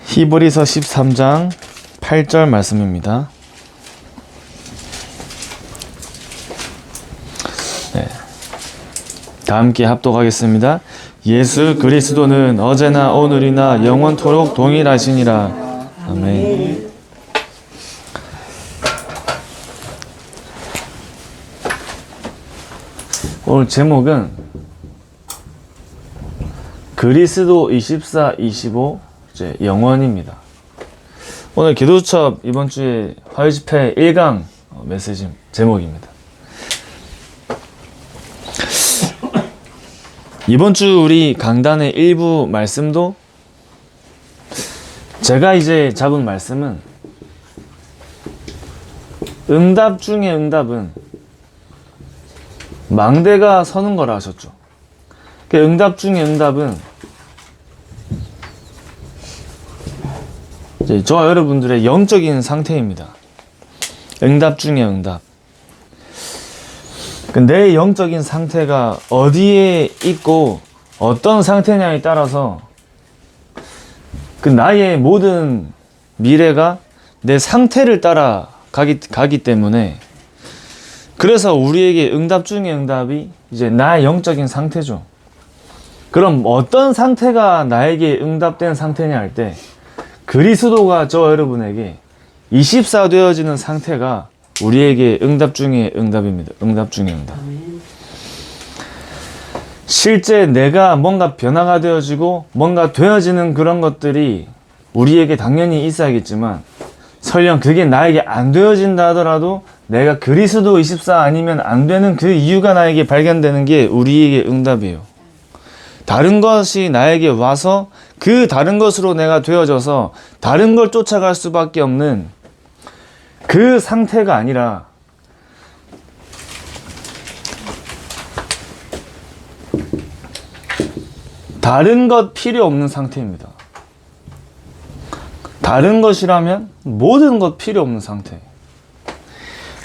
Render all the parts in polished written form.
히브리서 13장 8절 말씀입니다. 네. 다 함께 합독하겠습니다. 예수 그리스도는 어제나 오늘이나 영원토록 동일하시니라. 아멘. 오늘 제목은 그리스도 24, 25 이제 영원입니다. 오늘 기도수첩 이번 주에 화요집회 1강 메시지 제목입니다. 이번 주 우리 강단의 일부 말씀도 제가 이제 잡은 말씀은 응답 중에 응답은 망대가 서는 거라 하셨죠. 그 응답 중에 응답은 이제 저와 여러분들의 영적인 상태입니다. 응답 중에 응답. 내 영적인 상태가 어디에 있고 어떤 상태냐에 따라서 그 나의 모든 미래가 내 상태를 따라 가기 때문에, 그래서 우리에게 응답 중에 응답이 이제 나의 영적인 상태죠. 그럼 어떤 상태가 나에게 응답된 상태냐 할 때, 그리스도가 저 여러분에게 24 되어지는 상태가 우리에게 응답 중에 응답입니다. 응답 중에 응답. 실제 내가 뭔가 변화가 되어지고 뭔가 되어지는 그런 것들이 우리에게 당연히 있어야겠지만, 설령 그게 나에게 안 되어진다 하더라도 내가 그리스도 24 아니면 안 되는 그 이유가 나에게 발견되는 게 우리에게 응답이에요. 다른 것이 나에게 와서 그 다른 것으로 내가 되어져서 다른 걸 쫓아갈 수밖에 없는 그 상태가 아니라, 다른 것 필요 없는 상태입니다. 다른 것이라면 모든 것 필요 없는 상태.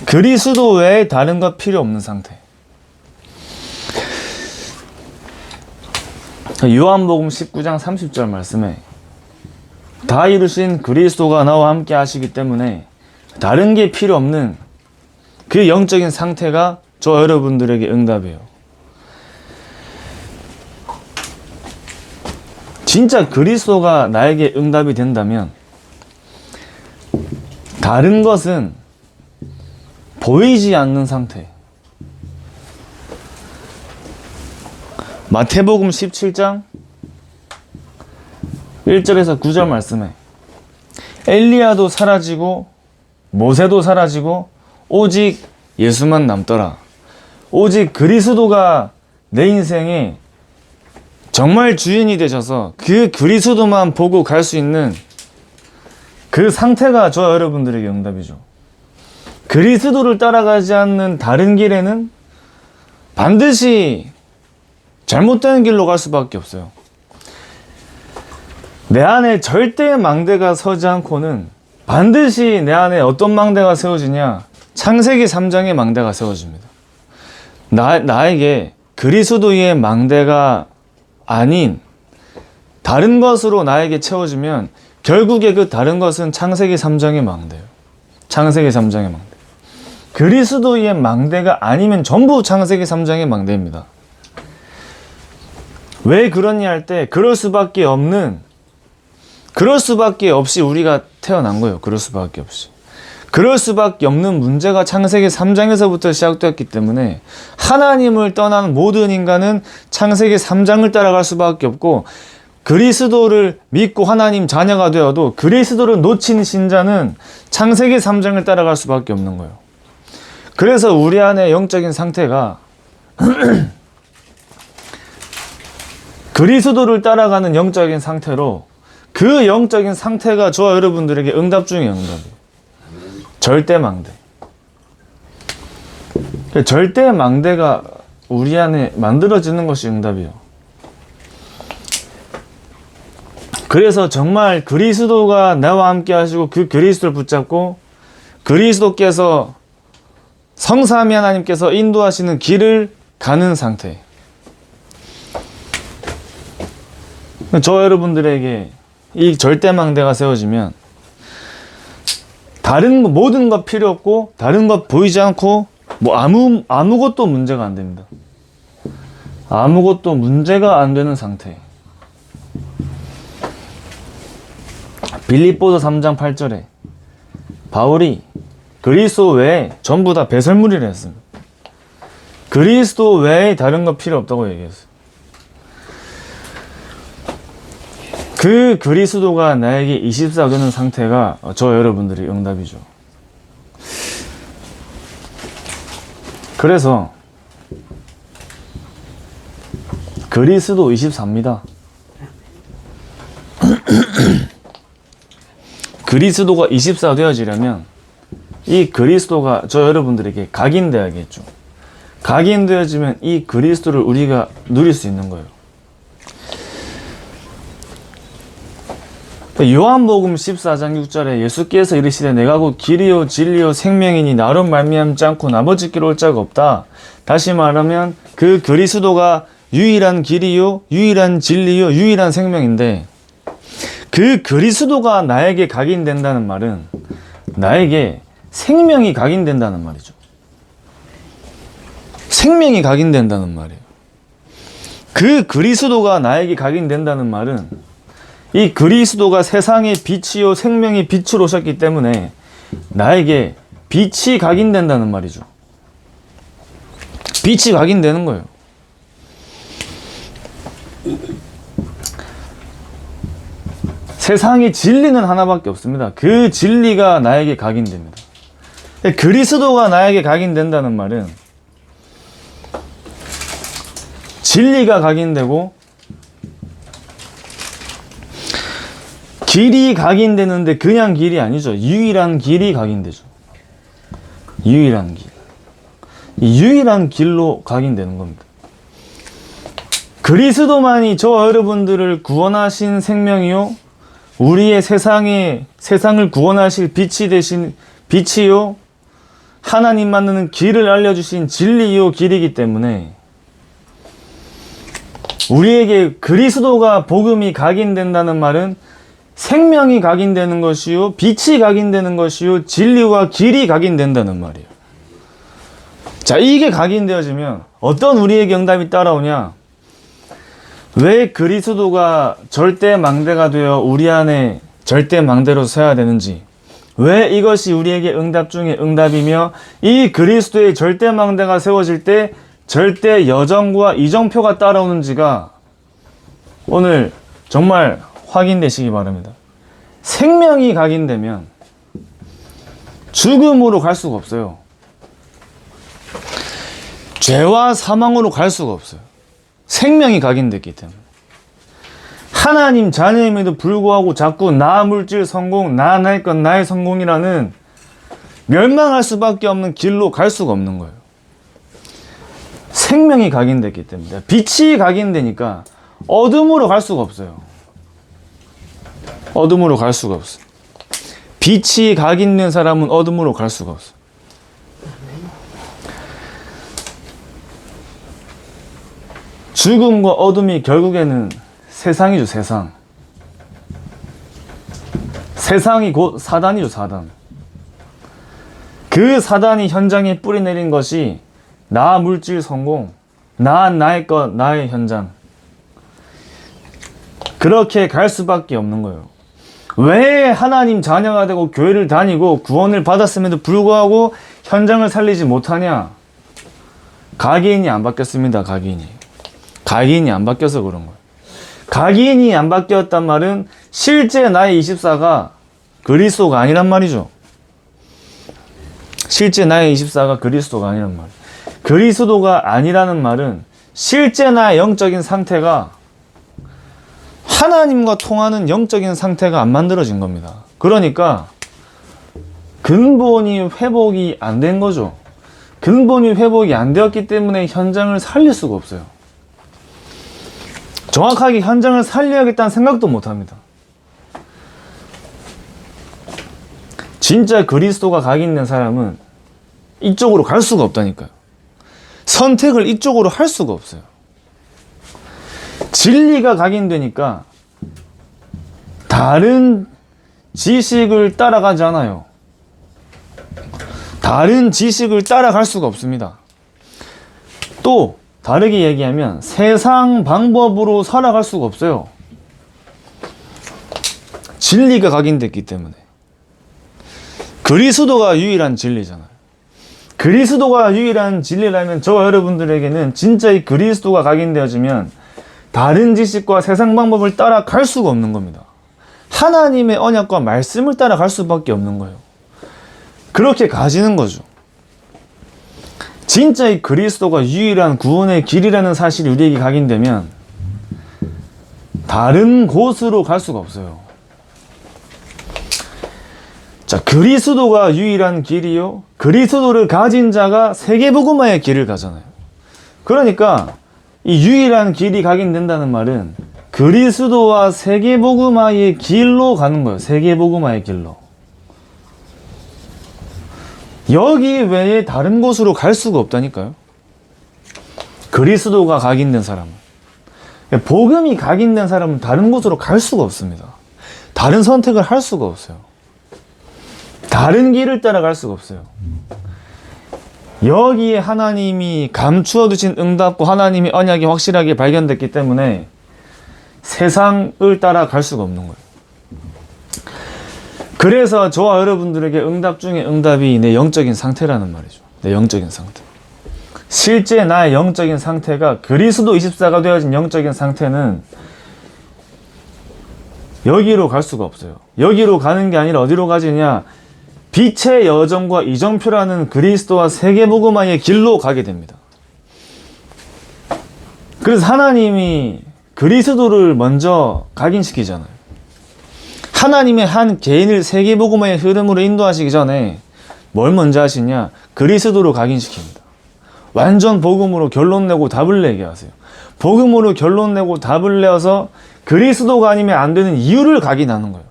그리스도 외에 다른 것 필요 없는 상태. 요한복음 19장 30절 말씀에 다 이루신 그리스도가 나와 함께 하시기 때문에 다른 게 필요 없는 그 영적인 상태가 저 여러분들에게 응답이에요. 진짜 그리스도가 나에게 응답이 된다면 다른 것은 보이지 않는 상태. 마태복음 17장 1절에서 9절 말씀에 엘리야도 사라지고 모세도 사라지고 오직 예수만 남더라. 오직 그리스도가 내 인생에 정말 주인이 되셔서 그 그리스도만 보고 갈 수 있는 그 상태가 저 여러분들에게 응답이죠. 그리스도를 따라가지 않는 다른 길에는 반드시 잘못된 길로 갈 수밖에 없어요. 내 안에 절대 망대가 서지 않고는 반드시 내 안에 어떤 망대가 세워지냐? 창세기 3장의 망대가 세워집니다. 나에게 그리스도의 망대가 아닌 다른 것으로 나에게 채워지면 결국에 그 다른 것은 창세기 3장의 망대예요. 창세기 3장의 망대. 그리스도의 망대가 아니면 전부 창세기 3장의 망대입니다. 왜 그러냐 할 때, 그럴 수밖에 없이 우리가 태어난 거예요. 그럴 수밖에 없이. 그럴 수밖에 없는 문제가 창세기 3장에서부터 시작되었기 때문에 하나님을 떠난 모든 인간은 창세기 3장을 따라갈 수밖에 없고, 그리스도를 믿고 하나님 자녀가 되어도 그리스도를 놓친 신자는 창세기 3장을 따라갈 수밖에 없는 거예요. 그래서 우리 안의 영적인 상태가 그리스도를 따라가는 영적인 상태로, 그 영적인 상태가 저와 여러분들에게 응답 중에 응답이에요. 절대 망대. 절대 망대가 우리 안에 만들어지는 것이 응답이에요. 그래서 정말 그리스도가 나와 함께 하시고 그 그리스도를 붙잡고 그리스도께서 성삼위 하나님께서 인도하시는 길을 가는 상태. 저 여러분들에게 이 절대망대가 세워지면 다른 거, 모든 것 필요 없고 다른 것 보이지 않고 뭐 아무것도 문제가 안 됩니다. 아무것도 문제가 안 되는 상태. 빌립보서 3장 8절에 바울이 그리스도 외에 전부 다 배설물이라 했습니다. 그리스도 외에 다른 거 필요 없다고 얘기했어요. 그 그리스도가 나에게 24 되는 상태가 저 여러분들의 응답이죠. 그래서 그리스도 24입니다. 그리스도가 24 되어지려면 이 그리스도가 저 여러분들에게 각인되어야겠죠. 각인되어지면 이 그리스도를 우리가 누릴 수 있는 거예요. 요한복음 14장 6절에 예수께서 이르시되 내가 곧 길이요 진리요 생명이니 나로 말미암지 않고 나머지께로 올 자가 없다. 다시 말하면 그 그리스도가 유일한 길이요 유일한 진리요 유일한 생명인데, 그 그리스도가 나에게 각인된다는 말은 나에게 생명이 각인된다는 말이죠. 생명이 각인된다는 말이에요. 그 그리스도가 나에게 각인된다는 말은 이 그리스도가 세상의 빛이요 생명의 빛으로 오셨기 때문에 나에게 빛이 각인된다는 말이죠. 빛이 각인되는 거예요. 세상의 진리는 하나밖에 없습니다. 그 진리가 나에게 각인됩니다. 그리스도가 나에게 각인된다는 말은 진리가 각인되고 길이 각인되는데 그냥 길이 아니죠. 유일한 길이 각인되죠. 유일한 길. 이 유일한 길로 각인되는 겁니다. 그리스도만이 저 여러분들을 구원하신 생명이요 우리의 세상을 구원하실 빛이 되신 빛이요 하나님 만나는 길을 알려주신 진리요 길이기 때문에 우리에게 그리스도가 복음이 각인된다는 말은 생명이 각인되는 것이요 빛이 각인되는 것이요 진리와 길이 각인된다는 말이에요. 자, 이게 각인되어지면 어떤 우리에게 응답이 따라오냐? 왜 그리스도가 절대망대가 되어 우리 안에 절대망대로 서야 되는지, 왜 이것이 우리에게 응답 중에 응답이며 이 그리스도의 절대망대가 세워질 때 절대 여정과 이정표가 따라오는지가 오늘 정말 확인되시기 바랍니다. 생명이 각인되면 죽음으로 갈 수가 없어요. 죄와 사망으로 갈 수가 없어요. 생명이 각인됐기 때문에. 하나님 자녀임에도 불구하고 자꾸 나 물질 성공, 나의 것 나의 성공이라는 멸망할 수밖에 없는 길로 갈 수가 없는 거예요. 생명이 각인됐기 때문에. 빛이 각인되니까 어둠으로 갈 수가 없어요. 어둠으로 갈 수가 없어요. 빛이 각인된 사람은 어둠으로 갈 수가 없어요. 죽음과 어둠이 결국에는 세상이죠, 세상. 세상이 곧 사단이죠, 사단. 그 사단이 현장에 뿌리 내린 것이 나 물질 성공, 나의 것, 나의 현장. 그렇게 갈 수밖에 없는 거예요. 왜 하나님 자녀가 되고 교회를 다니고 구원을 받았음에도 불구하고 현장을 살리지 못하냐? 각인이 안 바뀌었습니다, 각인이 안 바뀌어서 그런 거예요. 각인이 안 바뀌었단 말은 실제 나의 24가 그리스도가 아니란 말이죠. 실제 나의 24가 그리스도가 아니란 말이에요. 그리스도가 아니라는 말은 실제 나의 영적인 상태가 하나님과 통하는 영적인 상태가 안 만들어진 겁니다. 그러니까 근본이 회복이 안 된 거죠. 근본이 회복이 안 되었기 때문에 현장을 살릴 수가 없어요. 정확하게 현장을 살려야겠다는 생각도 못 합니다. 진짜 그리스도가 각인된 사람은 이쪽으로 갈 수가 없다니까요. 선택을 이쪽으로 할 수가 없어요. 진리가 각인되니까 다른 지식을 따라가지 않아요. 다른 지식을 따라갈 수가 없습니다. 또 다르게 얘기하면 세상 방법으로 살아갈 수가 없어요. 진리가 각인됐기 때문에. 그리스도가 유일한 진리잖아요. 그리스도가 유일한 진리라면 저와 여러분들에게는 진짜 이 그리스도가 각인되어지면 다른 지식과 세상 방법을 따라갈 수가 없는 겁니다. 하나님의 언약과 말씀을 따라갈 수밖에 없는 거예요. 그렇게 가지는 거죠. 진짜 이 그리스도가 유일한 구원의 길이라는 사실이 우리에게 각인되면 다른 곳으로 갈 수가 없어요. 자, 그리스도가 유일한 길이요. 그리스도를 가진 자가 세계복음화의 길을 가잖아요. 그러니까 이 유일한 길이 각인된다는 말은 그리스도와 세계복음화의 길로 가는 거예요. 세계복음화의 길로. 여기 외에 다른 곳으로 갈 수가 없다니까요. 그리스도가 각인된 사람은. 복음이 각인된 사람은 다른 곳으로 갈 수가 없습니다. 다른 선택을 할 수가 없어요. 다른 길을 따라갈 수가 없어요. 여기에 하나님이 감추어 두신 응답과 하나님의 언약이 확실하게 발견됐기 때문에 세상을 따라갈 수가 없는 거예요. 그래서 저와 여러분들에게 응답 중에 응답이 내 영적인 상태라는 말이죠. 내 영적인 상태. 실제 나의 영적인 상태가 그리스도 24가 되어진 영적인 상태는 여기로 갈 수가 없어요. 여기로 가는 게 아니라 어디로 가지냐? 빛의 여정과 이정표라는 그리스도와 세계복음화의 길로 가게 됩니다. 그래서 하나님이 그리스도를 먼저 각인시키잖아요. 하나님의 한 개인을 세계복음화의 흐름으로 인도하시기 전에 뭘 먼저 하시냐? 그리스도로 각인시킵니다. 완전 복음으로 결론 내고 답을 내게 하세요. 복음으로 결론 내고 답을 내어서 그리스도가 아니면 안 되는 이유를 각인하는 거예요.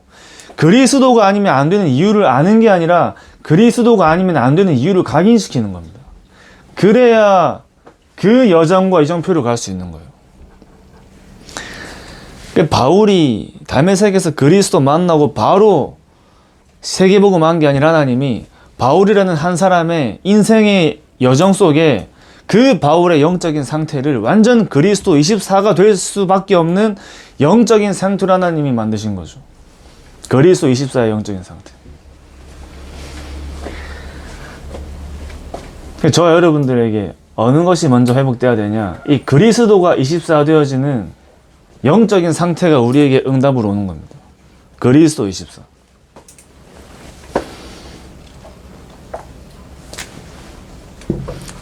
그리스도가 아니면 안 되는 이유를 아는 게 아니라 그리스도가 아니면 안 되는 이유를 각인시키는 겁니다. 그래야 그 여정과 이정표로 갈 수 있는 거예요. 바울이 다메섹에서 그리스도 만나고 바로 세계복음 한 게 아니라 하나님이 바울이라는 한 사람의 인생의 여정 속에 그 바울의 영적인 상태를 완전 그리스도 24가 될 수밖에 없는 영적인 상태로 하나님이 만드신 거죠. 그리스도 24의 영적인 상태. 저와 여러분들에게 어느 것이 먼저 회복돼야 되냐? 이 그리스도가 24 되어지는 영적인 상태가 우리에게 응답으로 오는 겁니다. 그리스도 24.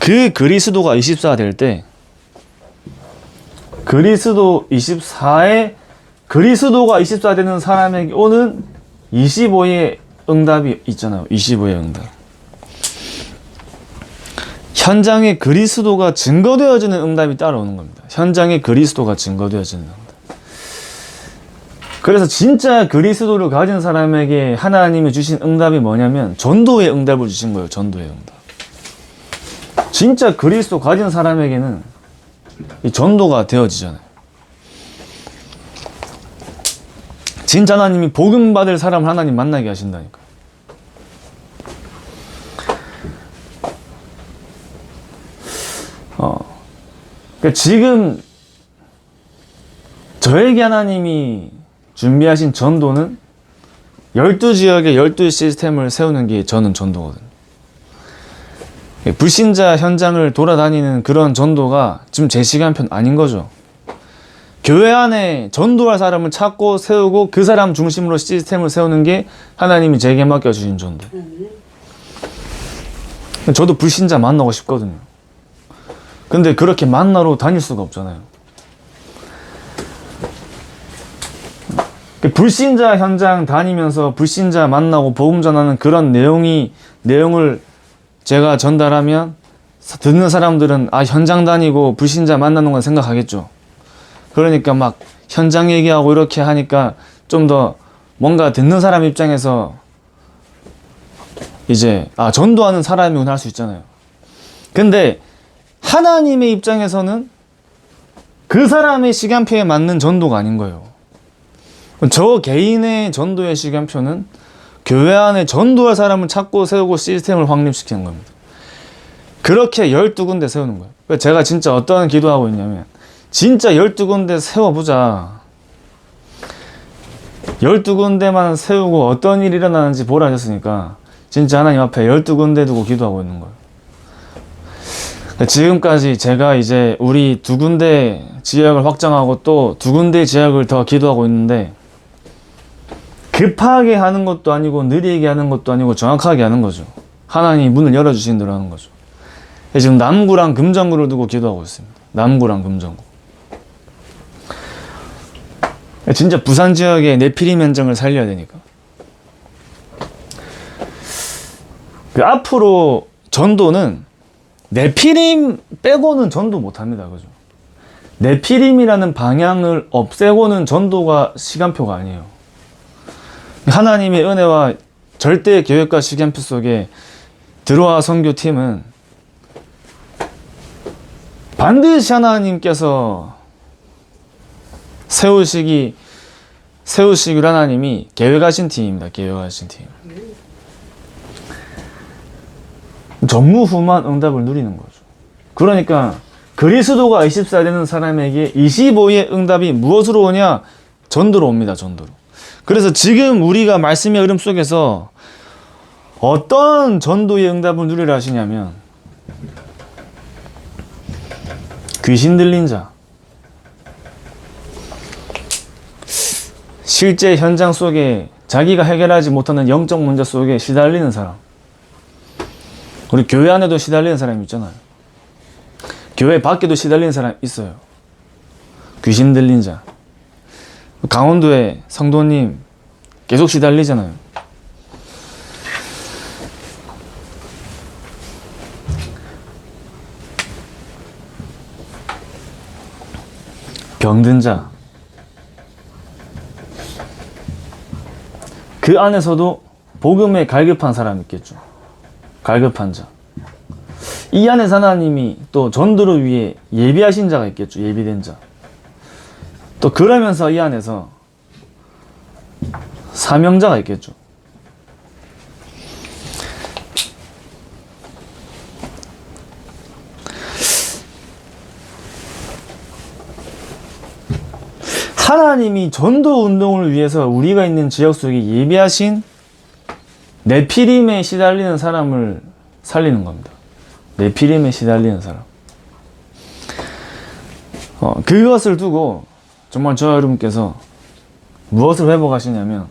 그 그리스도가 24 될 때 그리스도 24에 그리스도가 24 되는 사람에게 오는 25의 응답이 있잖아요. 25의 응답. 현장에 그리스도가 증거되어지는 응답이 따라오는 겁니다. 현장에 그리스도가 증거되어지는 응답. 그래서 진짜 그리스도를 가진 사람에게 하나님이 주신 응답이 뭐냐면 전도의 응답을 주신 거예요. 전도의 응답. 진짜 그리스도 가진 사람에게는 이 전도가 되어지잖아요. 진짜 하나님이 복음 받을 사람을 하나님 만나게 하신다니까요. 그러니까 지금 저에게 하나님이 준비하신 전도는 12지역에 12시스템을 세우는 게 저는 전도거든요. 불신자 현장을 돌아다니는 그런 전도가 지금 제 시간편 아닌 거죠. 교회 안에 전도할 사람을 찾고 세우고 그 사람 중심으로 시스템을 세우는 게 하나님이 제게 맡겨주신 전도. 저도 불신자 만나고 싶거든요. 근데 그렇게 만나러 다닐 수가 없잖아요. 불신자 현장 다니면서 불신자 만나고 복음 전하는 그런 내용을 제가 전달하면 듣는 사람들은 현장 다니고 불신자 만나는 건 생각하겠죠. 그러니까 막 현장 얘기하고 이렇게 하니까 좀 더 뭔가 듣는 사람 입장에서 이제 전도하는 사람이구나 할 수 있잖아요. 근데 하나님의 입장에서는 그 사람의 시간표에 맞는 전도가 아닌 거예요. 저 개인의 전도의 시간표는 교회 안에 전도할 사람을 찾고 세우고 시스템을 확립시키는 겁니다. 그렇게 12군데 세우는 거예요. 그러니까 제가 진짜 어떤 기도하고 있냐면, 진짜 12군데 세워보자. 12군데만 세우고 어떤 일이 일어나는지 보라 하셨으니까 진짜 하나님 앞에 12군데 두고 기도하고 있는 거예요. 지금까지 제가 이제 우리 2군데 지역을 확장하고 또 2군데 지역을 더 기도하고 있는데, 급하게 하는 것도 아니고 느리게 하는 것도 아니고 정확하게 하는 거죠. 하나님이 문을 열어주신 대로 하는 거죠. 지금 남구랑 금정구를 두고 기도하고 있습니다. 남구랑 금정구. 진짜 부산 지역의 네피림 현장을 살려야 되니까. 앞으로 전도는 네피림 빼고는 전도 못합니다. 그죠? 네피림이라는 방향을 없애고는 전도가 시간표가 아니에요. 하나님의 은혜와 절대 계획과 시간표 속에 들어와 선교팀은 반드시 하나님께서 세우시기로 하나님이 계획하신 팀입니다. 계획하신 팀. 전무후무한 응답을 누리는 거죠. 그러니까 그리스도가 24 되는 사람에게 25의 응답이 무엇으로 오냐? 전도로 옵니다. 전도로. 그래서 지금 우리가 말씀의 흐름 속에서 어떤 전도의 응답을 누리라 하시냐면, 귀신 들린 자, 실제 현장 속에 자기가 해결하지 못하는 영적 문제 속에 시달리는 사람, 우리 교회 안에도 시달리는 사람이 있잖아요. 교회 밖에도 시달리는 사람 있어요. 귀신 들린 자. 강원도에 성도님 계속 시달리잖아요. 병든 자. 그 안에서도 복음에 갈급한 사람이 있겠죠. 갈급한 자. 이 안에서 하나님이 또 전도를 위해 예비하신 자가 있겠죠. 예비된 자. 또 그러면서 이 안에서 사명자가 있겠죠. 하나님이 전도 운동을 위해서 우리가 있는 지역 속에 예비하신 네피림에 시달리는 사람을 살리는 겁니다. 네피림에 시달리는 사람. 그것을 두고 정말 저 여러분께서 무엇을 회복하시냐면,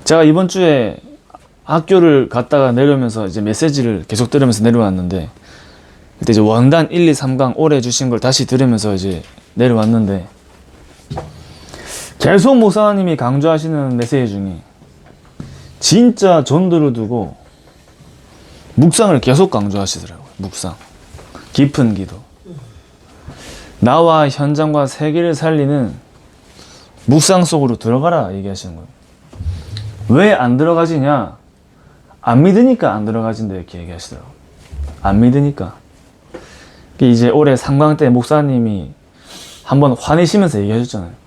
제가 이번 주에 학교를 갔다가 내려오면서 이제 메시지를 계속 들으면서 내려왔는데, 그때 이제 원단 1, 2, 3강 올해 주신 걸 다시 들으면서 이제 내려왔는데, 계속 목사님이 강조하시는 메시지 중에 진짜 전도를 두고 묵상을 계속 강조하시더라고요. 묵상. 깊은 기도. 나와 현장과 세계를 살리는 묵상 속으로 들어가라 얘기하시는 거예요. 왜 안 들어가지냐? 안 믿으니까 안 들어가진다 이렇게 얘기하시더라고요. 안 믿으니까. 이제 올해 3강 때 목사님이 한번 화내시면서 얘기하셨잖아요.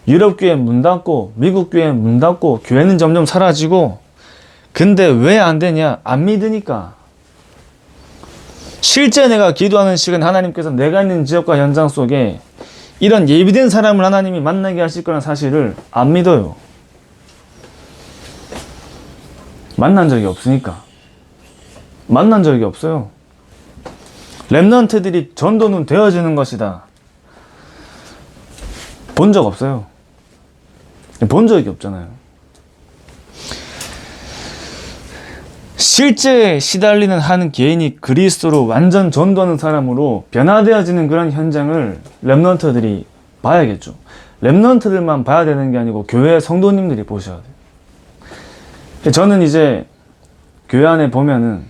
유럽 교회 문 닫고 미국 교회 문 닫고 교회는 점점 사라지고, 근데 왜 안 되냐? 안 믿으니까. 실제 내가 기도하는 시간 하나님께서 내가 있는 지역과 현장 속에 이런 예비된 사람을 하나님이 만나게 하실 거라는 사실을 안 믿어요. 만난 적이 없으니까. 만난 적이 없어요. 렘넌트들이 전도는 되어지는 것이다. 본 적 없어요. 본 적이 없잖아요. 실제 시달리는 한 개인이 그리스도로 완전 전도하는 사람으로 변화되어지는 그런 현장을 렘넌트들이 봐야겠죠. 렘넌트들만 봐야 되는 게 아니고 교회 성도님들이 보셔야 돼요. 저는 이제 교회 안에 보면은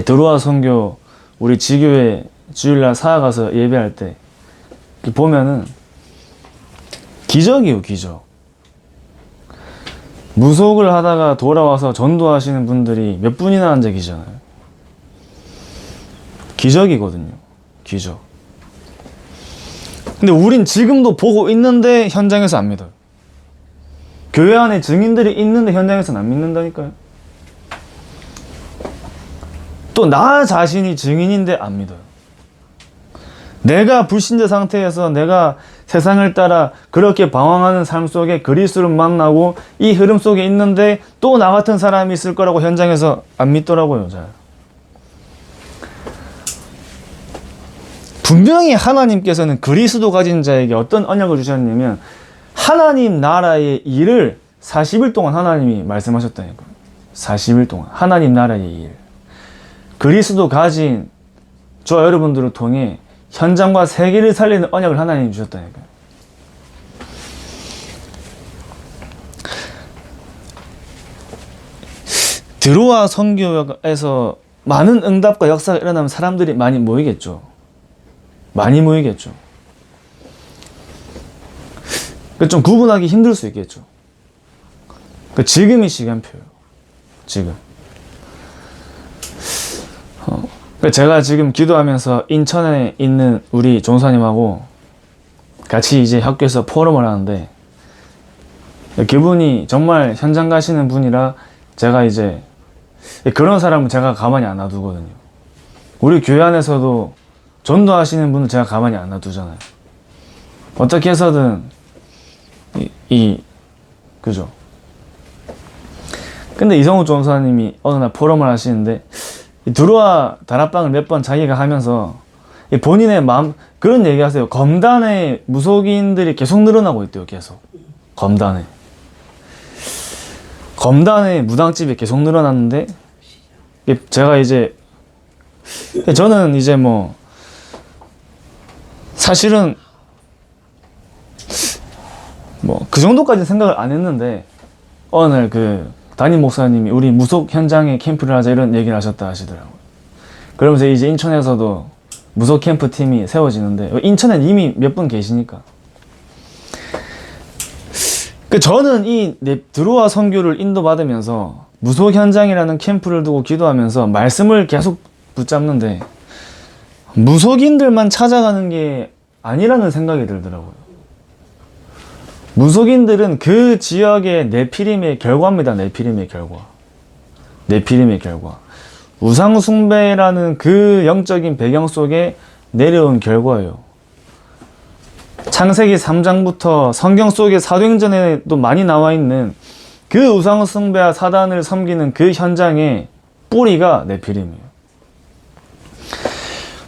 들어와 선교 우리 지교회 주일날 사아 가서 예배할 때 보면은 기적이에요. 기적. 무속을 하다가 돌아와서 전도하시는 분들이 몇 분이나 앉아 계시잖아요. 기적이거든요. 기적. 근데 우린 지금도 보고 있는데 현장에서 안 믿어요. 교회 안에 증인들이 있는데 현장에서는 안 믿는다니까요. 또 나 자신이 증인인데 안 믿어요. 내가 불신자 상태에서 내가 세상을 따라 그렇게 방황하는 삶 속에 그리스도를 만나고 이 흐름 속에 있는데 또 나 같은 사람이 있을 거라고 현장에서 안 믿더라고요. 잘. 분명히 하나님께서는 그리스도 가진 자에게 어떤 언약을 주셨냐면 하나님 나라의 일을 40일 동안 하나님이 말씀하셨다니까요. 40일 동안 하나님 나라의 일. 그리스도 가진 저와 여러분들을 통해 현장과 세계를 살리는 언약을 하나님이 주셨다니까요. 드로아 선교에서 많은 응답과 역사가 일어나면 사람들이 많이 모이겠죠. 많이 모이겠죠. 좀 구분하기 힘들 수 있겠죠. 지금이 시간표예요. 지금. 제가 지금 기도하면서 인천에 있는 우리 종사님하고 같이 이제 학교에서 포럼을 하는데 그분이 정말 현장 가시는 분이라 제가 이제 그런 사람은 제가 가만히 안 놔두거든요. 우리 교회 안에서도 전도하시는 분을 제가 가만히 안 놔두잖아요. 어떻게 해서든 그죠? 근데 이성우 전사님이 어느 날 포럼을 하시는데 드로아 다락방을 몇 번 자기가 하면서 본인의 마음 그런 얘기 하세요. 검단의 무속인들이 계속 늘어나고 있대요. 계속 검단의 무당집이 계속 늘어났는데 제가 이제 저는 이제 뭐 사실은 뭐 그 정도까지 생각을 안 했는데 어느 날 그 담임 목사님이 우리 무속 현장에 캠프를 하자 이런 얘기를 하셨다 하시더라고요. 그러면서 이제 인천에서도 무속 캠프 팀이 세워지는데 인천엔 이미 몇 분 계시니까 저는 이 드로아 선교를 인도받으면서 무속 현장이라는 캠프를 두고 기도하면서 말씀을 계속 붙잡는데 무속인들만 찾아가는 게 아니라는 생각이 들더라고요. 무속인들은 그 지역의 네피림의 결과입니다. 네피림의 결과. 우상 숭배라는 그 영적인 배경 속에 내려온 결과예요. 창세기 3장부터 성경 속의 사도행전에도 많이 나와 있는 그 우상 숭배와 사단을 섬기는 그 현장의 뿌리가 네피림이에요.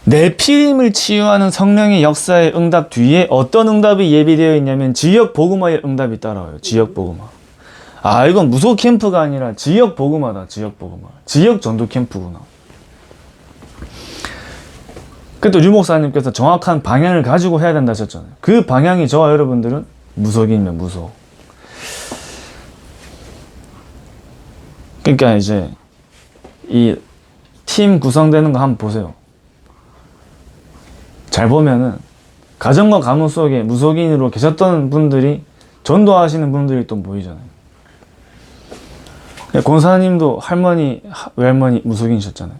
네피림을 치유하는 성령의 역사의 응답 뒤에 어떤 응답이 예비되어 있냐면 지역 복음화의 응답이 따라와요. 지역 복음화. 이건 무속 캠프가 아니라 지역 복음화다. 지역 복음화. 지역 전도 캠프구나. 또 유 목사님께서 정확한 방향을 가지고 해야 된다 하셨잖아요. 그 방향이 저와 여러분들은 무속이면 무속. 그러니까 이제 이 팀 구성되는 거 한번 보세요. 잘 보면은 가정과 가문 속에 무속인으로 계셨던 분들이 전도하시는 분들이 또 보이잖아요. 권사님도 할머니, 외할머니 무속인이셨잖아요.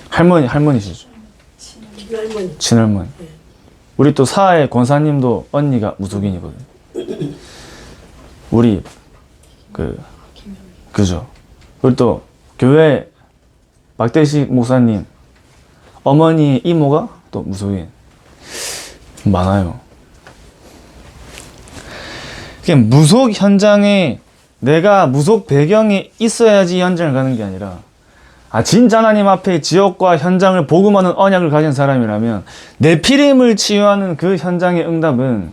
할머니시죠. 친할머니. 우리 또 사회 권사님도 언니가 무속인이거든요. 우리 그죠. 그리고 또 교회 박대식 목사님 어머니 이모가 또 무속인 많아요. 그냥 무속 현장에 내가 무속 배경에 있어야지 현장을 가는 게 아니라 진짜 하나님 앞에 지역과 현장을 복음하는 언약을 가진 사람이라면 네피림을 치유하는 그 현장의 응답은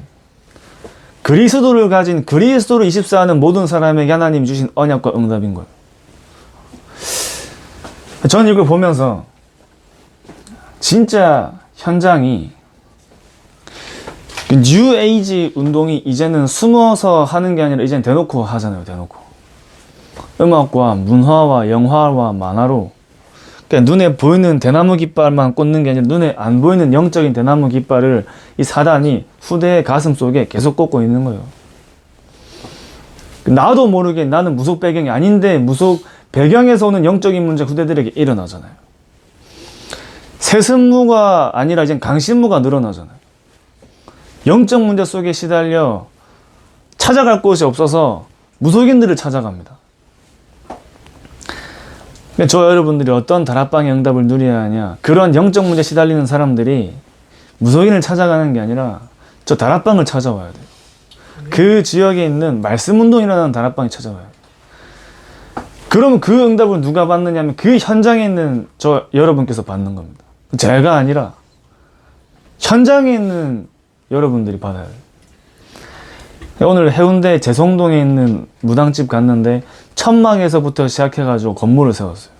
그리스도를 가진 그리스도를 24하는 모든 사람에게 하나님이 주신 언약과 응답인 거예요. 저는 이걸 보면서 진짜 현장이 뉴 에이지 운동이 이제는 숨어서 하는 게 아니라 이제는 대놓고 하잖아요. 대놓고 음악과 문화와 영화와 만화로 그러니까 눈에 보이는 대나무 깃발만 꽂는 게 아니라 눈에 안 보이는 영적인 대나무 깃발을 이 사단이 후대의 가슴 속에 계속 꽂고 있는 거예요. 나도 모르게 나는 무속 배경이 아닌데 무속 배경에서 오는 영적인 문제 후대들에게 일어나잖아요. 세습무가 아니라 이제 강신무가 늘어나잖아요. 영적 문제 속에 시달려 찾아갈 곳이 없어서 무속인들을 찾아갑니다. 저 여러분들이 어떤 다락방의 응답을 누려야 하냐, 그런 영적 문제 시달리는 사람들이 무속인을 찾아가는 게 아니라 저 다락방을 찾아와야 돼요. 그 지역에 있는 말씀운동이라는 다락방에 찾아와요. 그러면 그 응답을 누가 받느냐면 그 현장에 있는 저 여러분께서 받는 겁니다. 제가 아니라 현장에 있는 여러분들이 받아야 돼요. 오늘 해운대 재성동에 있는 무당집 갔는데 천막에서부터 시작해가지고 건물을 세웠어요.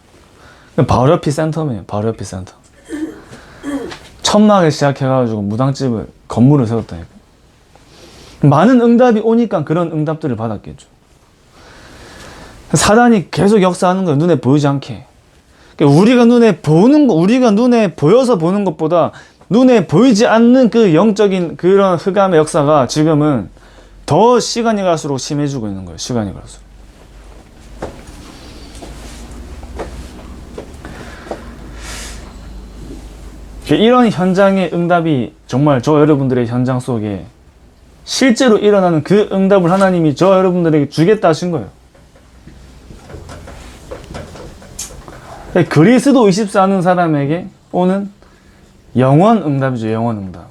바로 옆이 센터예요. 바로 옆이 센터. 천막에 시작해가지고 무당집을 건물을 세웠다니까. 많은 응답이 오니까 그런 응답들을 받았겠죠. 사단이 계속 역사하는 거예요. 눈에 보이지 않게. 우리가 눈에 보는 거, 우리가 눈에 보여서 보는 것보다 눈에 보이지 않는 그 영적인 그런 흑암의 역사가 지금은 더 시간이 갈수록 심해지고 있는 거예요. 시간이 갈수록. 이런 현장의 응답이 정말 저 여러분들의 현장 속에 실제로 일어나는 그 응답을 하나님이 저 여러분들에게 주겠다 하신 거예요. 그리스도 24 하는 사람에게 오는 영원 응답이죠. 영원 응답.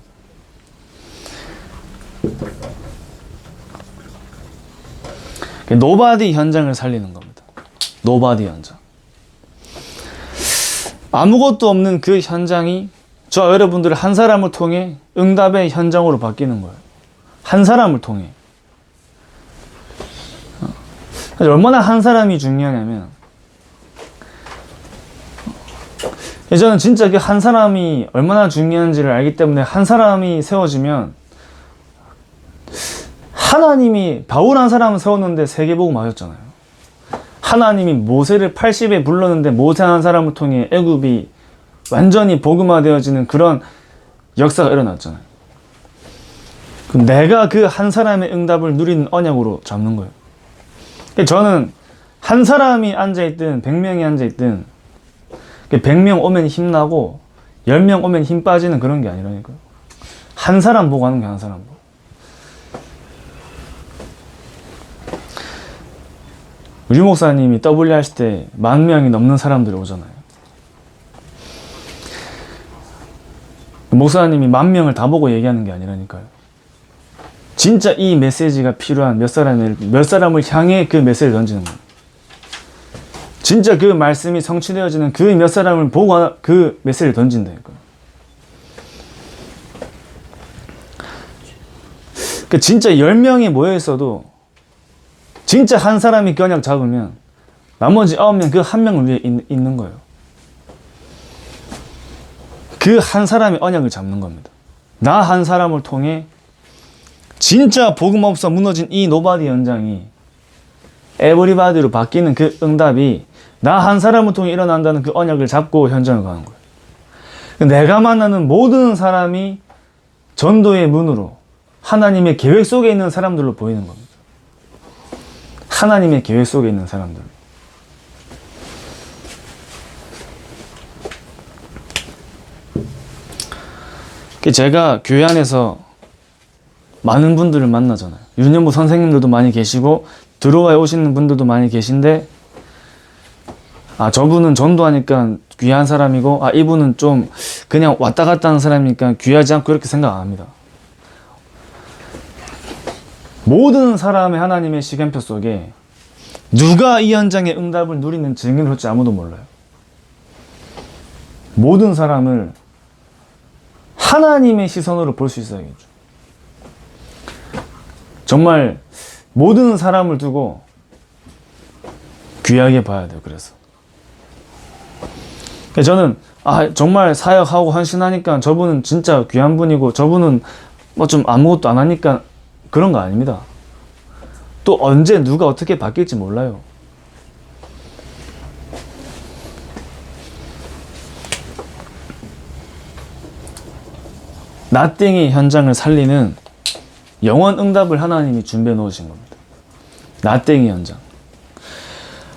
노바디 현장을 살리는 겁니다. 노바디 현장. 아무것도 없는 그 현장이 저 여러분들 한 사람을 통해 응답의 현장으로 바뀌는 거예요. 한 사람을 통해. 얼마나 한 사람이 중요하냐면, 저는 진짜 그 한 사람이 얼마나 중요한지를 알기 때문에 한 사람이 세워지면, 하나님이 바울 한 사람을 세웠는데 세계복음 하셨잖아요. 하나님이 모세를 80에 불렀는데 모세 한 사람을 통해 애굽이 완전히 복음화되어지는 그런 역사가 일어났잖아요. 내가 그 한 사람의 응답을 누리는 언약으로 잡는 거예요. 저는 한 사람이 앉아있든 100명이 앉아있든 100명 오면 힘나고 10명 오면 힘 빠지는 그런 게 아니라니까요. 한 사람 보고 하는 게 한 사람 보고. 유 목사님이 W 하실 때 10,000명이 넘는 사람들이 오잖아요. 목사님이 10,000명을 다 보고 얘기하는 게 아니라니까요. 진짜 이 메시지가 필요한 몇 사람을 향해 그 메시지를 던지는 거예요. 진짜 그 말씀이 성취되어지는 그 몇 사람을 보고 그 메시지를 던진다니까요. 진짜 10명이 모여 있어도 진짜 한 사람이 그 언약 잡으면 나머지 9명 그 한 명을 위해 있는 거예요. 그 한 사람의 언약을 잡는 겁니다. 나 한 사람을 통해 진짜 복음 없어 무너진 이 노바디 현장이 에브리바디로 바뀌는 그 응답이 나 한 사람을 통해 일어난다는 그 언약을 잡고 현장을 가는 거예요. 내가 만나는 모든 사람이 전도의 문으로 하나님의 계획 속에 있는 사람들로 보이는 겁니다. 하나님의 계획 속에 있는 사람들. 제가 교회 안에서 많은 분들을 만나잖아요. 유년부 선생님들도 많이 계시고 들어와 오시는 분들도 많이 계신데, 저분은 전도하니까 귀한 사람이고, 이분은 좀 그냥 왔다 갔다 하는 사람이니까 귀하지 않고 그렇게 생각 안 합니다. 모든 사람의 하나님의 시간표 속에 누가 이 현장의 응답을 누리는 증인을 할지 아무도 몰라요. 모든 사람을 하나님의 시선으로 볼 수 있어야겠죠. 정말 모든 사람을 두고 귀하게 봐야 돼요. 그래서 저는 정말 사역하고 헌신하니까 저분은 진짜 귀한 분이고 저분은 뭐 좀 아무것도 안 하니까 그런 거 아닙니다. 또 언제 누가 어떻게 바뀔지 몰라요. 나땡이 현장을 살리는 영원 응답을 하나님이 준비해 놓으신 겁니다. 나땡이 현장.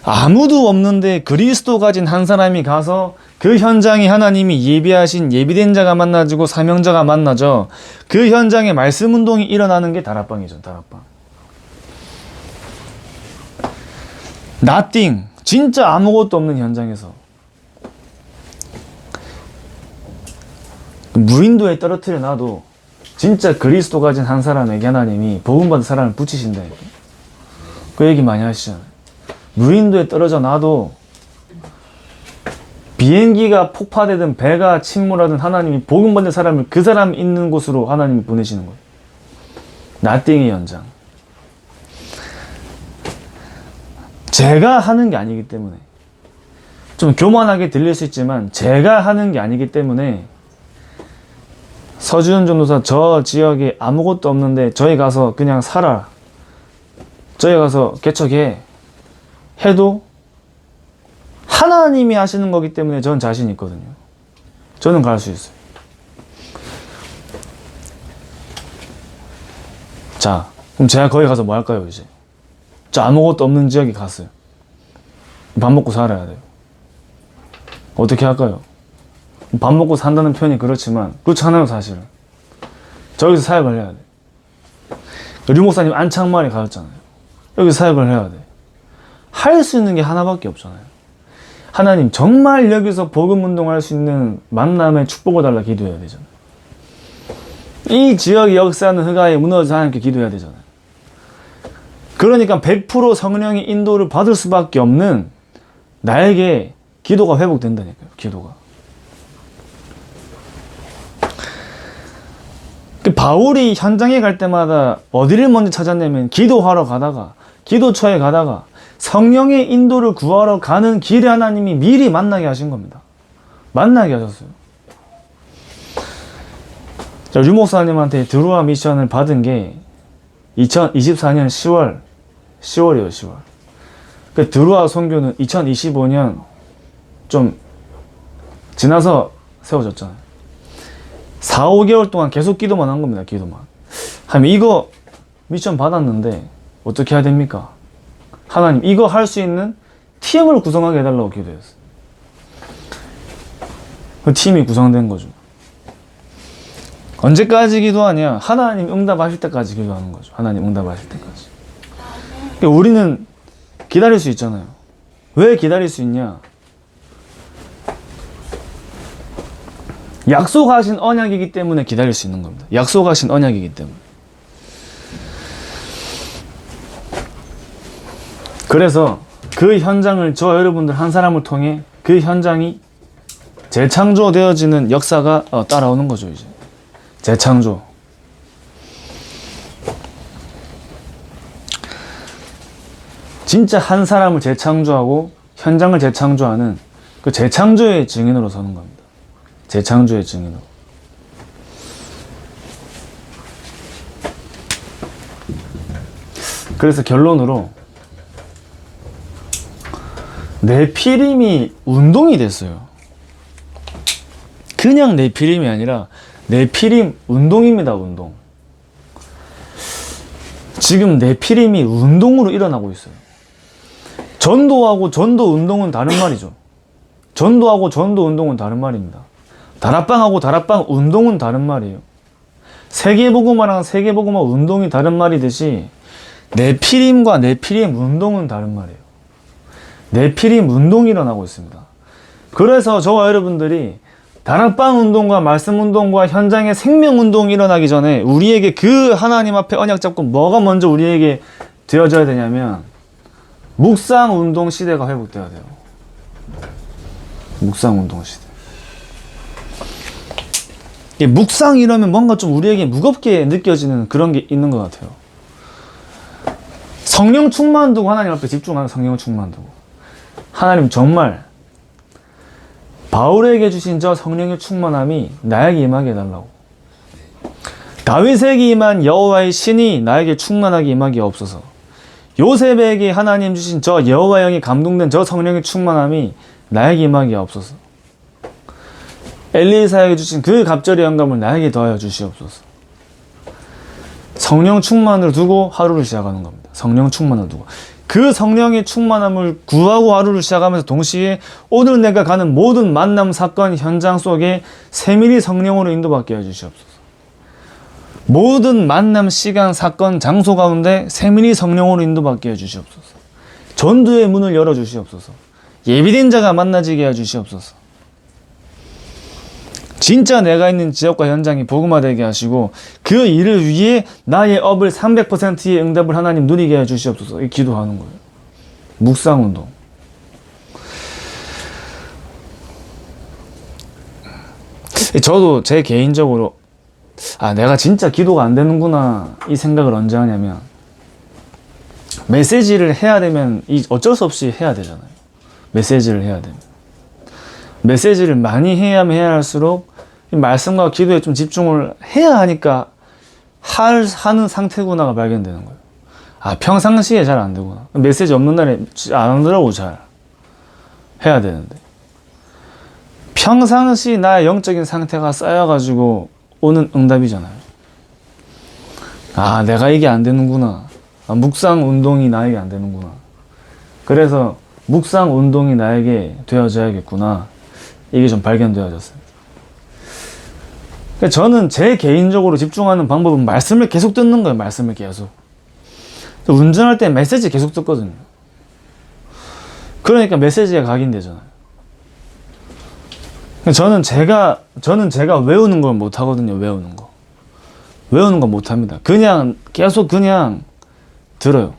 아무도 없는데 그리스도 가진 한 사람이 가서 그 현장이 하나님이 예비하신 예비된 자가 만나지고 사명자가 만나죠. 그 현장에 말씀 운동이 일어나는 게 다락방이죠. 다락방. nothing. 진짜 아무것도 없는 현장에서 무인도에 떨어뜨려 놔도 진짜 그리스도 가진 한 사람에게 하나님이 복음받은 사람을 붙이신다니까. 그 얘기 많이 하시잖아요. 무인도에 떨어져 놔도 비행기가 폭파되든 배가 침몰하든 하나님이 복음받는 사람을 그 사람 있는 곳으로 하나님이 보내시는 거예요. nothing의 현장. 제가 하는 게 아니기 때문에, 좀 교만하게 들릴 수 있지만 제가 하는 게 아니기 때문에, 서지훈 전도사 저 지역에 아무것도 없는데 저희 가서 그냥 살아, 저희 가서 개척해 해도 하나님이 하시는 거기 때문에 저는 자신 있거든요. 저는 갈 수 있어요. 자, 그럼 제가 거기 가서 뭐 할까요 이제? 저 아무것도 없는 지역에 갔어요. 밥 먹고 살아야 돼요. 어떻게 할까요? 밥 먹고 산다는 표현이 그렇지만 그렇지 않아요 사실은. 저기서 사역을 해야 돼. 류 목사님 안창마을에 가셨잖아요. 여기서 사역을 해야 돼. 할 수 있는 게 하나밖에 없잖아요. 하나님 정말 여기서 복음 운동할 수 있는 만남의 축복을 달라 기도해야 되잖아요. 이 지역의 역사는 흑암에 무너져 하나님께 기도해야 되잖아요. 그러니까 100% 성령의 인도를 받을 수밖에 없는 나에게 기도가 회복된다니까요. 기도가. 바울이 현장에 갈 때마다 어디를 먼저 찾았냐면 기도하러 가다가, 기도처에 가다가 성령의 인도를 구하러 가는 길에 하나님이 미리 만나게 하신 겁니다. 만나게 하셨어요. 류 목사님한테 드루아 미션을 받은 게 2024년 10월이에요. 10월. 그 드루아 선교는 2025년 좀 지나서 세워졌잖아요. 4, 5개월 동안 계속 기도만 한 겁니다. 기도만. 하나님 이거 미션 받았는데 어떻게 해야 됩니까? 하나님 이거 할 수 있는 팀을 구성하게 해달라고 기도했어요. 그 팀이 구성된 거죠. 언제까지 기도하냐? 하나님 응답하실 때까지 기도하는 거죠. 하나님 응답하실 때까지. 그러니까 우리는 기다릴 수 있잖아요. 왜 기다릴 수 있냐? 약속하신 언약이기 때문에 기다릴 수 있는 겁니다. 약속하신 언약이기 때문에. 그래서 그 현장을 저 여러분들 한 사람을 통해 그 현장이 재창조되어지는 역사가 따라오는 거죠. 이제 재창조. 진짜 한 사람을 재창조하고 현장을 재창조하는 그 재창조의 증인으로 서는 겁니다. 재창조의 증인으로. 그래서 결론으로 네피림이 운동이 됐어요. 그냥 네피림이 아니라 네피림 운동입니다. 운동. 지금 네피림이 운동으로 일어나고 있어요. 전도하고 전도 운동은 다른 말이죠. 전도하고 전도 운동은 다른 말입니다. 다락방하고 다락방 운동은 다른 말이에요. 세계복음화랑 세계복음화 운동이 다른 말이듯이 네피림과 네피림 운동은 다른 말이에요. 네피림 운동이 일어나고 있습니다. 그래서 저와 여러분들이 다락방 운동과 말씀 운동과 현장의 생명 운동이 일어나기 전에 우리에게 그 하나님 앞에 언약 잡고 뭐가 먼저 우리에게 되어져야 되냐면 묵상 운동 시대가 회복돼야 돼요. 묵상 운동 시대. 묵상 이러면 뭔가 좀 우리에게 무겁게 느껴지는 그런 게 있는 것 같아요. 성령 충만 두고 하나님 앞에 집중하는 성령 충만 두고. 하나님 정말 바울에게 주신 저 성령의 충만함이 나에게 임하게 해달라고. 다윗에게 임한 여호와의 신이 나에게 충만하게 임하게 없어서. 요셉에게 하나님 주신 저 여호와 영이 감동된 저 성령의 충만함이 나에게 임하게 없어서. 엘리사에게 주신 그 갑절의 영감을 나에게 더하여 주시옵소서. 성령 충만을 두고 하루를 시작하는 겁니다. 성령 충만을 두고. 그 성령의 충만함을 구하고 하루를 시작하면서 동시에 오늘 내가 가는 모든 만남, 사건, 현장 속에 세밀히 성령으로 인도받게 해주시옵소서. 모든 만남, 시간, 사건, 장소 가운데 세밀히 성령으로 인도받게 해주시옵소서. 전도의 문을 열어주시옵소서. 예비된 자가 만나지게 해주시옵소서. 진짜 내가 있는 지역과 현장이 복음화되게 하시고 그 일을 위해 나의 업을 300%의 응답을 하나님 누리게 해주시옵소서. 이 기도하는 거예요. 묵상운동. 저도 제 개인적으로 내가 진짜 기도가 안 되는구나 이 생각을 언제 하냐면 메시지를 해야 되면 어쩔 수 없이 해야 되잖아요. 메시지를 해야 되면 메시지를 많이 해야 할수록 말씀과 기도에 좀 집중을 해야 하니까 하는 상태구나가 발견되는 거예요. 평상시에 잘 안 되구나. 메시지 없는 날에 안 하더라고. 잘 해야 되는데 평상시 나의 영적인 상태가 쌓여가지고 오는 응답이잖아요. 내가 이게 안 되는구나. 묵상 운동이 나에게 안 되는구나. 그래서 묵상 운동이 나에게 되어져야겠구나. 이게 좀 발견되어졌습니다. 저는 제 개인적으로 집중하는 방법은 말씀을 계속 듣는 거예요. 말씀을 계속. 운전할 때 메시지 계속 듣거든요. 그러니까 메시지가 각인되잖아요. 저는 제가 외우는 걸 못 하거든요. 외우는 거 못 합니다. 그냥 계속 들어요.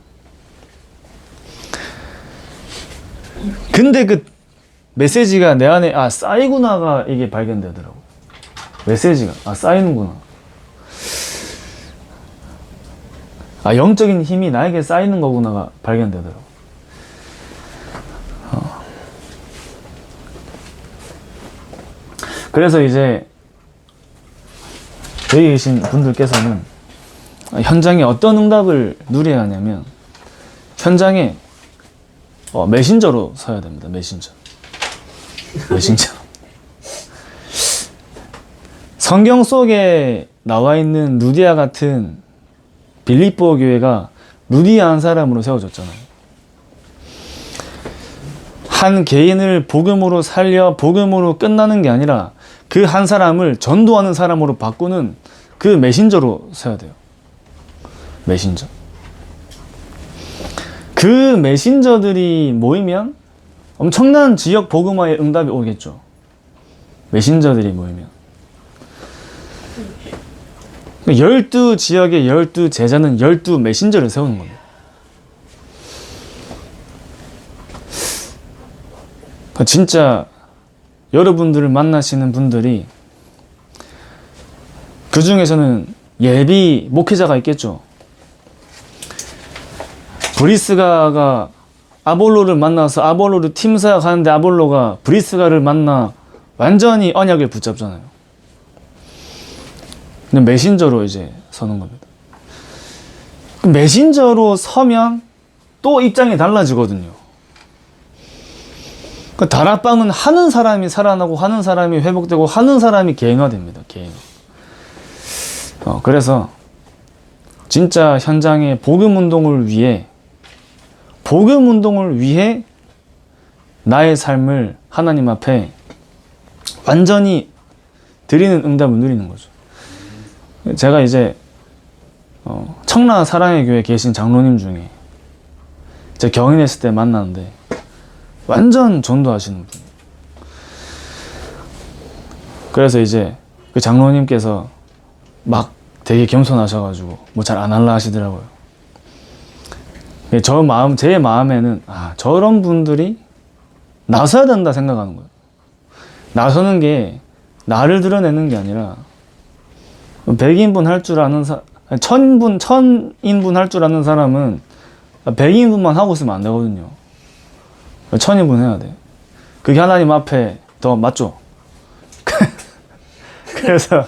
근데 그 메시지가 내 안에 쌓이구나가 이게 발견되더라고. 메시지가 쌓이는구나. 영적인 힘이 나에게 쌓이는 거구나가 발견되더라고. 그래서 이제 여기 계신 분들께서는 현장에 어떤 응답을 누려야 하냐면 현장에 메신저로 서야 됩니다. 메신저. 성경 속에 나와 있는 루디아 같은 빌립보 교회가 루디아 한 사람으로 세워졌잖아요. 한 개인을 복음으로 살려 복음으로 끝나는 게 아니라 그 한 사람을 전도하는 사람으로 바꾸는 그 메신저로 서야 돼요. 메신저. 그 메신저들이 모이면 엄청난 지역 복음화의 응답이 오겠죠. 메신저들이 모이면 12지역의 12제자는 12 메신저를 세우는 겁니다. 진짜 여러분들을 만나시는 분들이 그 중에서는 예비 목회자가 있겠죠. 브리스가가 아볼로를 만나서 아볼로를 팀사가 가는데 아볼로가 브리스가를 만나 완전히 언약을 붙잡잖아요. 근데 메신저로 이제 서는 겁니다. 메신저로 서면 또 입장이 달라지거든요. 그 다락방은 하는 사람이 살아나고 하는 사람이 회복되고 하는 사람이 개인화됩니다. 개인화. 그래서 진짜 현장의 복음 운동을 위해 나의 삶을 하나님 앞에 완전히 드리는 응답을 누리는 거죠. 제가 이제 청라 사랑의 교회에 계신 장로님 중에 제가 경인했을 때 만났는데 완전 전도하시는 분. 그래서 이제 그 장로님께서 막 되게 겸손하셔가지고 뭐 잘 안 할라 하시더라고요. 제 마음에는 저런 분들이 나서야 된다 생각하는 거예요. 나서는 게 나를 드러내는 게 아니라 100인분 할 줄 아는 1000인분 할 줄 아는 사람은 100인분만 하고 있으면 안 되거든요. 1000인분 해야 돼. 그게 하나님 앞에 더 맞죠? 그래서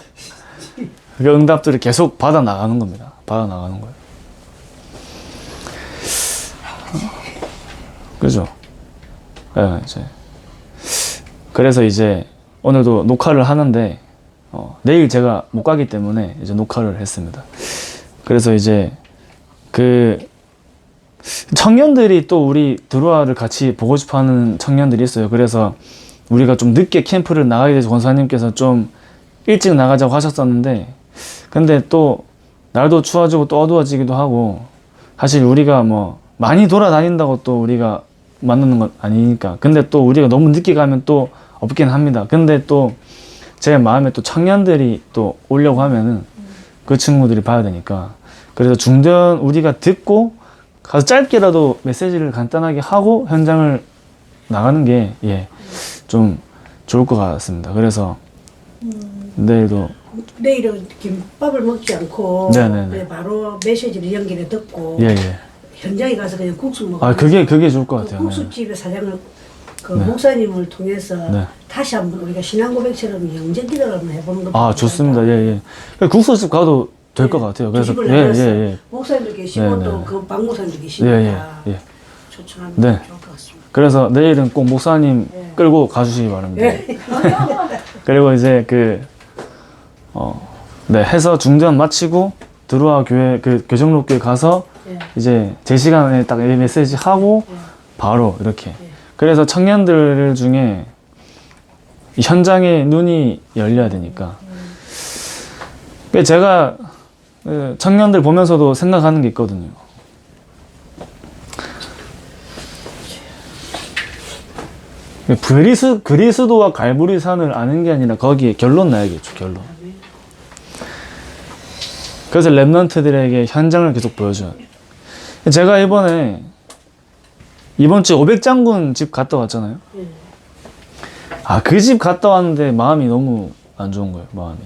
그 응답들을 계속 받아 나가는 겁니다. 받아 나가는 거예요. 그죠? 네, 그래서 이제 오늘도 녹화를 하는데 내일 제가 못 가기 때문에 이제 녹화를 했습니다. 그래서 이제 그 청년들이 또 우리 드루아를 같이 보고 싶어 하는 청년들이 있어요. 그래서 우리가 좀 늦게 캠프를 나가게 돼서 권사님께서 좀 일찍 나가자고 하셨었는데, 근데 또 날도 추워지고 또 어두워지기도 하고, 사실 우리가 뭐 많이 돌아다닌다고 또 우리가 만나는 건 아니니까. 근데 또 우리가 너무 늦게 가면 또 없긴 합니다. 근데 또 제 마음에 또 청년들이 또 오려고 하면은 그 친구들이 봐야 되니까. 그래서 중전 우리가 듣고 가서 짧게라도 메시지를 간단하게 하고 현장을 나가는 게, 예, 좀 좋을 것 같습니다. 그래서 내일은 김밥을 먹지 않고 네네네. 그냥 바로 메시지를 연결해 듣고 예, 예. 현장에 가서 그냥 국수 먹고. 아, 그게 좋을 것 그 같아요. 네. 국수집의 사장을 그 네. 목사님을 통해서 네. 다시 한번 우리가 신앙 고백처럼 영접 기도를 한번 해보는 것도 아, 좋습니다. 예, 예. 국수집 가도 될 것 같아요. 그래서 집을 예, 나가서 예, 예. 목사님도 계시고 네, 네. 또 그 박목사님도 예, 계시니까 예, 예. 초청하면 네. 좋을 것 같습니다. 그래서 내일은 꼭 목사님 예. 끌고 가주시기 바랍니다. 예. 그리고 이제 네, 해서 중전 마치고 드루아 교회 교정록교회 가서 예. 이제 제 시간에 딱 메시지 하고 예. 바로 이렇게. 예. 그래서 청년들 중에 이 현장에 눈이 열려야 되니까. 그래서 제가 청년들 보면서도 생각하는 게 있거든요. 그리스도와 갈보리산을 아는 게 아니라 거기에 결론 나야겠죠, 결론. 그래서 랩런트들에게 현장을 계속 보여줘야 돼요. 제가 이번 주에 500장군 집 갔다 왔잖아요. 예. 아, 그 집 갔다 왔는데 마음이 너무 안 좋은 거예요, 마음이.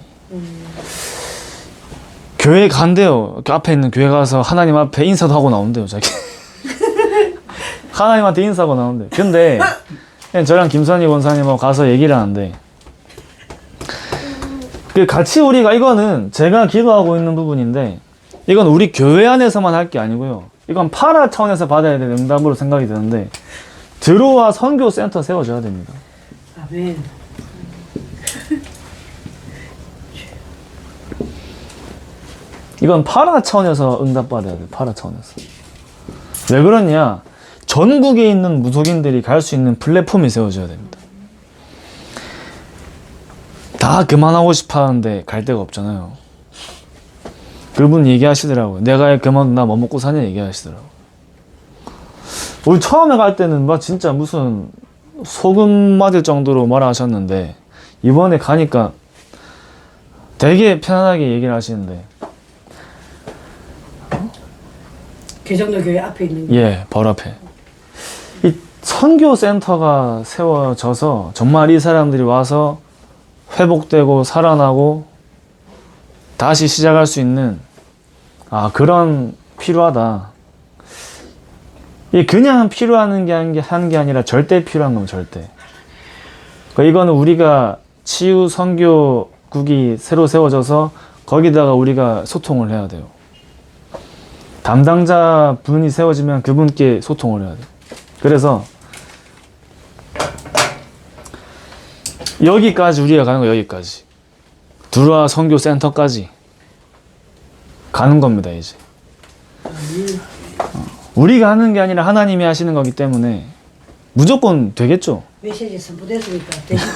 교회 간대요. 그 앞에 있는 교회 가서 하나님 앞에 인사도 하고 나온대요, 자기. 하나님한테 인사하고 나온대요. 근데 그냥 저랑 김선희 원사님하고 가서 얘기를 하는데, 같이 우리가, 이거는 제가 기도하고 있는 부분인데, 이건 우리 교회 안에서만 할 게 아니고요. 이건 파라 차원에서 받아야 되는 응답으로 생각이 드는데, 드루아 선교센터 세워줘야 됩니다. 아멘. 이건 파라 차원에서 응답받아야 돼요. 파라 차원에서. 왜 그러냐? 전국에 있는 무속인들이 갈 수 있는 플랫폼이 세워져야 됩니다. 다 그만하고 싶어 하는데 갈 데가 없잖아요. 그분 얘기하시더라고요. 내가 그만두면 나 뭐 먹고 사냐 얘기하시더라고요. 우리 처음에 갈 때는 막 진짜 무슨 소금 맞을 정도로 말하셨는데, 이번에 가니까 되게 편안하게 얘기를 하시는데, 개정로 교회 앞에 있는 거. 예, 바로 앞에. 이 선교센터가 세워져서 정말 이 사람들이 와서 회복되고 살아나고 다시 시작할 수 있는, 그런 필요하다. 이 그냥 필요한 게 아니라 절대 필요한 겁니다, 절대. 그러니까 이거는 우리가 치유 선교국이 새로 세워져서 거기다가 우리가 소통을 해야 돼요. 담당자 분이 세워지면 그분께 소통을 해야 돼요. 그래서 여기까지 우리가 가는 거, 여기까지 드루아 선교센터까지 가는 겁니다. 이제 우리가 하는 게 아니라 하나님이 하시는 거기 때문에 무조건 되겠죠. 메시지 선포됐으니까 되겠지.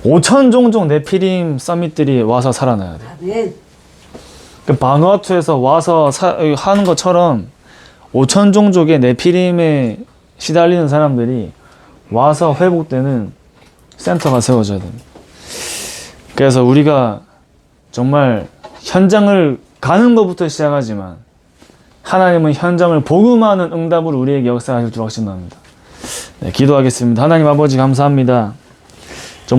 5천 종족 네피림 서밋들이 와서 살아나야 돼. 아멘. 그 바누아투에서 와서 하는 것처럼 5천 종족의 네피림에 시달리는 사람들이 와서 회복되는 센터가 세워져야 됩니다. 그래서 우리가 정말 현장을 가는 것부터 시작하지만 하나님은 현장을 복음하는 응답으로 우리에게 역사하실 줄 확신합니다. 네, 기도하겠습니다. 하나님 아버지 감사합니다.